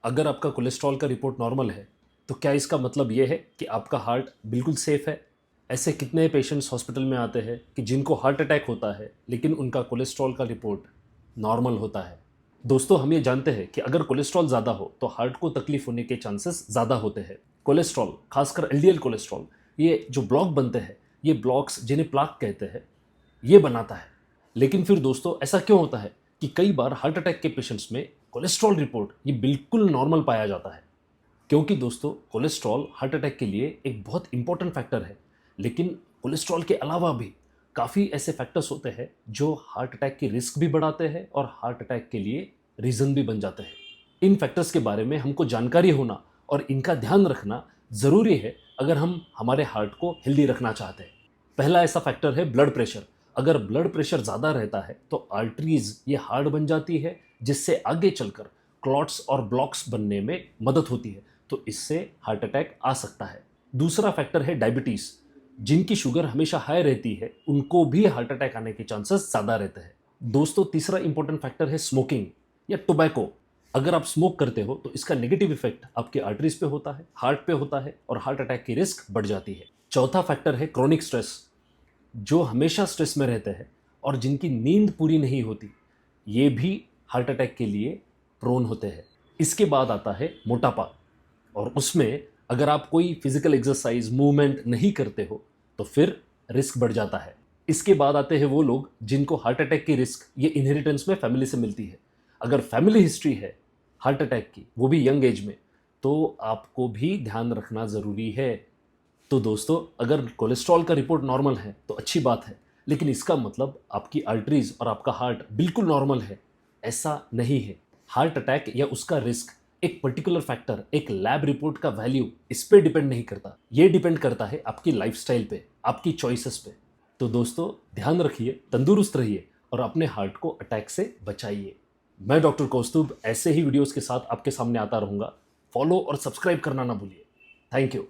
अगर आपका कोलेस्ट्रॉल का रिपोर्ट नॉर्मल है तो क्या इसका मतलब ये है कि आपका हार्ट बिल्कुल सेफ है? ऐसे कितने पेशेंट्स हॉस्पिटल में आते हैं कि जिनको हार्ट अटैक होता है लेकिन उनका कोलेस्ट्रॉल का रिपोर्ट नॉर्मल होता है। दोस्तों, हम ये जानते हैं कि अगर कोलेस्ट्रॉल ज़्यादा हो तो हार्ट को तकलीफ होने के चांसेस ज़्यादा होते हैं। कोलेस्ट्रॉल, खासकर एलडीएल कोलेस्ट्रॉल, ये जो ब्लॉक बनते हैं, ये ब्लॉक्स जिन्हें प्लाक कहते हैं, ये बनाता है। लेकिन फिर दोस्तों, ऐसा क्यों होता है कि कई बार हार्ट अटैक के पेशेंट्स में कोलेस्ट्रॉल रिपोर्ट ये बिल्कुल नॉर्मल पाया जाता है? क्योंकि दोस्तों, कोलेस्ट्रॉल हार्ट अटैक के लिए एक बहुत इंपॉर्टेंट फैक्टर है। लेकिन कोलेस्ट्रॉल के अलावा भी काफ़ी ऐसे फैक्टर्स होते हैं जो हार्ट अटैक की रिस्क भी बढ़ाते हैं और हार्ट अटैक के लिए रीज़न भी बन जाते हैं। इन फैक्टर्स के बारे में हमको जानकारी होना और इनका ध्यान रखना ज़रूरी है अगर हम हमारे हार्ट को हेल्दी रखना चाहते हैं। पहला ऐसा फैक्टर है ब्लड प्रेशर। अगर ब्लड प्रेशर ज़्यादा रहता है तो आर्टरीज ये हार्ड बन जाती है, जिससे आगे चलकर क्लॉट्स और ब्लॉक्स बनने में मदद होती है, तो इससे हार्ट अटैक आ सकता है। दूसरा फैक्टर है डायबिटीज़। जिनकी शुगर हमेशा हाई रहती है उनको भी हार्ट अटैक आने के चांसेस ज़्यादा रहते हैं। दोस्तों, तीसरा इंपॉर्टेंट फैक्टर है स्मोकिंग या टोबैको। अगर आप स्मोक करते हो तो इसका नेगेटिव इफेक्ट आपके आर्टरीज पे होता है, हार्ट पे होता है और हार्ट अटैक की रिस्क बढ़ जाती है। चौथा फैक्टर है क्रोनिक स्ट्रेस। जो हमेशा स्ट्रेस में रहते हैं और जिनकी नींद पूरी नहीं होती, ये भी हार्ट अटैक के लिए प्रोन होते हैं। इसके बाद आता है मोटापा, और उसमें अगर आप कोई फिजिकल एक्सरसाइज, मूवमेंट नहीं करते हो तो फिर रिस्क बढ़ जाता है। इसके बाद आते हैं वो लोग जिनको हार्ट अटैक की रिस्क ये इनहेरिटेंस में फैमिली से मिलती है। अगर फैमिली हिस्ट्री है हार्ट अटैक की, वो भी यंग एज में, तो आपको भी ध्यान रखना ज़रूरी है। तो दोस्तों, अगर कोलेस्ट्रॉल का रिपोर्ट नॉर्मल है तो अच्छी बात है, लेकिन इसका मतलब आपकी आर्टरीज और आपका हार्ट बिल्कुल नॉर्मल है, ऐसा नहीं है। हार्ट अटैक या उसका रिस्क एक पर्टिकुलर फैक्टर, एक लैब रिपोर्ट का वैल्यू, इस पे डिपेंड नहीं करता। ये डिपेंड करता है आपकी लाइफस्टाइल पे, आपकी चॉइसेस पे। तो दोस्तों, ध्यान रखिए, तंदुरुस्त रहिए और अपने हार्ट को अटैक से बचाइए। मैं डॉक्टर कौस्तुभ ऐसे ही वीडियोस के साथ आपके सामने आता रहूंगा। फॉलो और सब्सक्राइब करना ना भूलिए। Thank you.